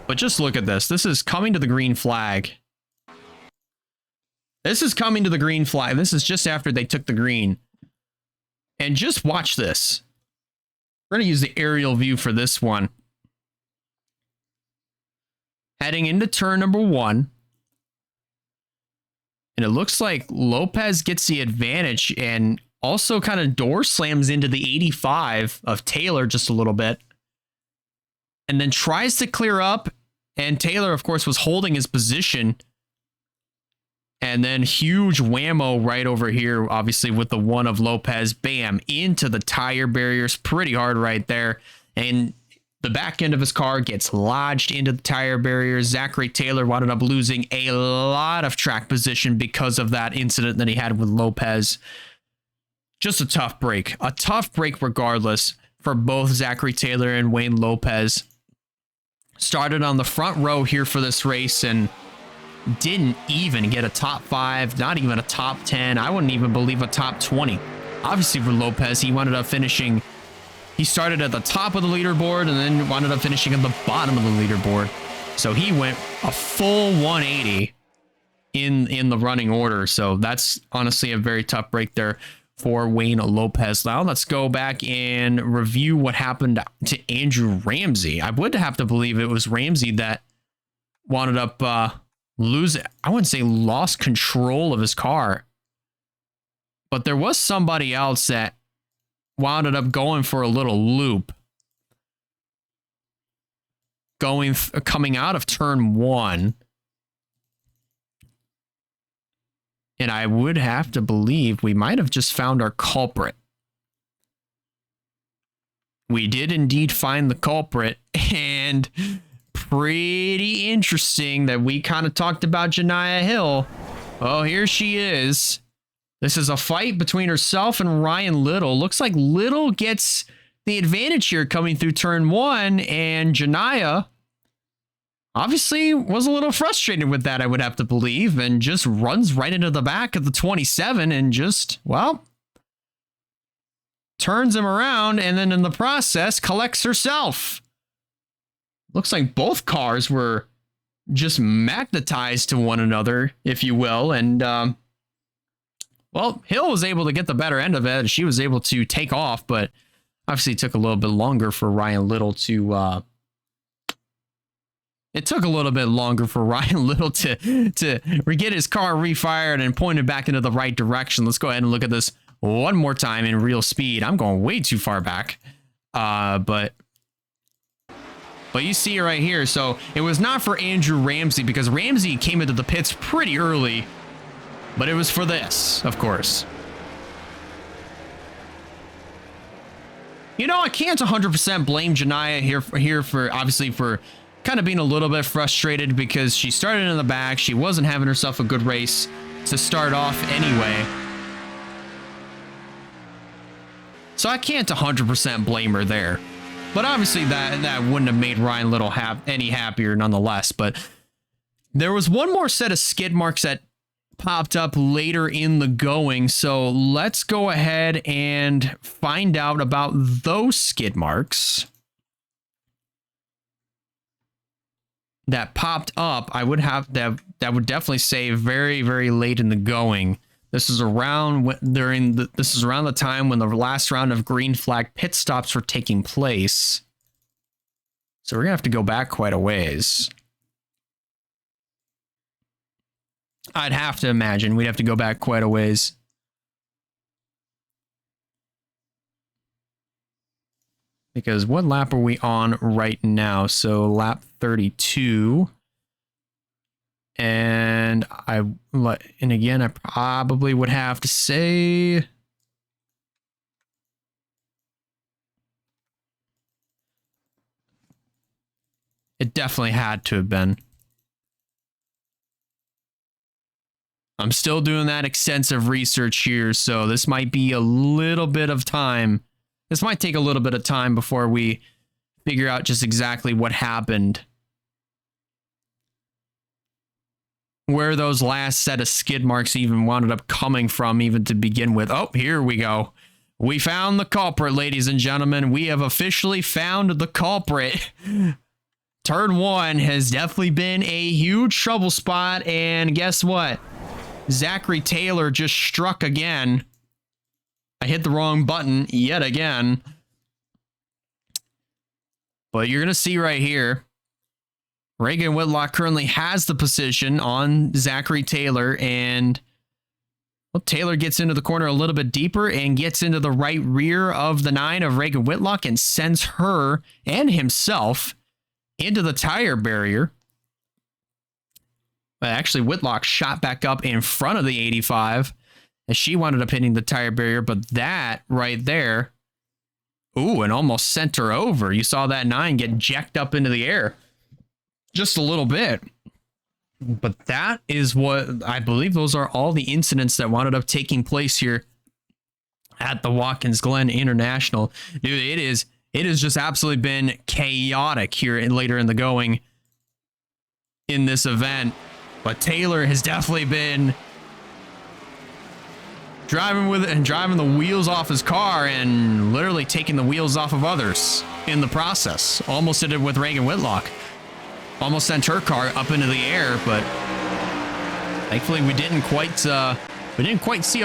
But just look at this. This is coming to the green flag. This is coming to the green flag. This is just after they took the green. And just watch this. We're going to use the aerial view for this one. Heading into turn number 1. And it looks like Lopez gets the advantage and also kind of door slams into the 85 of Taylor just a little bit. And then tries to clear up. And Taylor, of course, was holding his position. And then huge whammo right over here, obviously, with the one of Lopez. Bam, into the tire barriers. Pretty hard right there. And the back end of his car gets lodged into the tire barriers. Zachary Taylor wound up losing a lot of track position because of that incident that he had with Lopez. Just a tough break. A tough break regardless for both Zachary Taylor and Wayne Lopez. Started on the front row here for this race and didn't even get a top 5, not even a top 10. I wouldn't even believe a top 20. Obviously for Lopez, he wound up finishing. He started at the top of the leaderboard and then wound up finishing at the bottom of the leaderboard. So he went a full 180 in the running order. So that's honestly a very tough break there for Wayne Lopez. Now let's go back and review what happened to Andrew Ramsey. I would have to believe it was Ramsey that wound up losing. I wouldn't say lost control of his car, but there was somebody else that wound up going for a little loop. Coming out of turn 1. And I would have to believe we might have just found our culprit. We did indeed find the culprit, and pretty interesting that we kind of talked about Janiah Hill. Oh, here she is. This is a fight between herself and Ryan Little. Looks like Little gets the advantage here coming through turn 1, and Janiah obviously was a little frustrated with that, I would have to believe, and just runs right into the back of the 27 and just, well, turns him around and then in the process collects herself. Looks like both cars were just magnetized to one another, if you will, and well, Hill was able to get the better end of it. She was able to take off, but obviously it took a little bit longer for Ryan Little to it took a little bit longer for Ryan Little to get his car refired and pointed back into the right direction. Let's go ahead and look at this one more time in real speed. I'm going way too far back. But you see it right here. So it was not for Andrew Ramsey because Ramsey came into the pits pretty early, but it was for this, of course. You know, I can't 100% blame Janiah here for obviously for kind of being a little bit frustrated because she started in the back. She wasn't having herself a good race to start off anyway. So I can't 100% blame her there. But obviously that wouldn't have made Ryan Little any happier nonetheless. But there was one more set of skid marks that popped up later in the going. So let's go ahead and find out about those skid marks that popped up. I would have that would definitely say very, very late in the going. This is around the time when the last round of green flag pit stops were taking place. So we're gonna have to go back quite a ways. I'd have to imagine we'd have to go back quite a ways. Because what lap are we on right now? So lap 32. And again, I probably would have to say it definitely had to have been. I'm still doing that extensive research here, so this might be a little bit of time. This might take a little bit of time before we figure out just exactly what happened. Where those last set of skid marks even wound up coming from, even to begin with. Oh, here we go. We found the culprit, ladies and gentlemen. We have officially found the culprit. turn one has definitely been a huge trouble spot. And guess what? Zachary Taylor just struck again. I hit the wrong button yet again. But you're going to see right here, Reagan Whitlock currently has the position on Zachary Taylor, and well, Taylor gets into the corner a little bit deeper and gets into the right rear of the 9 of Reagan Whitlock and sends her and himself into the tire barrier. But actually, Whitlock shot back up in front of the 85 as she wound up hitting the tire barrier, but that right there, ooh, and almost sent her over. You saw that 9 get jacked up into the air just a little bit. But that is what I believe those are all the incidents that wound up taking place here at the Watkins Glen International. Dude, it has just absolutely been chaotic here later in the going in this event. But Taylor has definitely been driving with it and driving the wheels off his car and literally taking the wheels off of others in the process. Almost did it with Reagan Whitlock. Almost sent her car up into the air, but thankfully we didn't quite see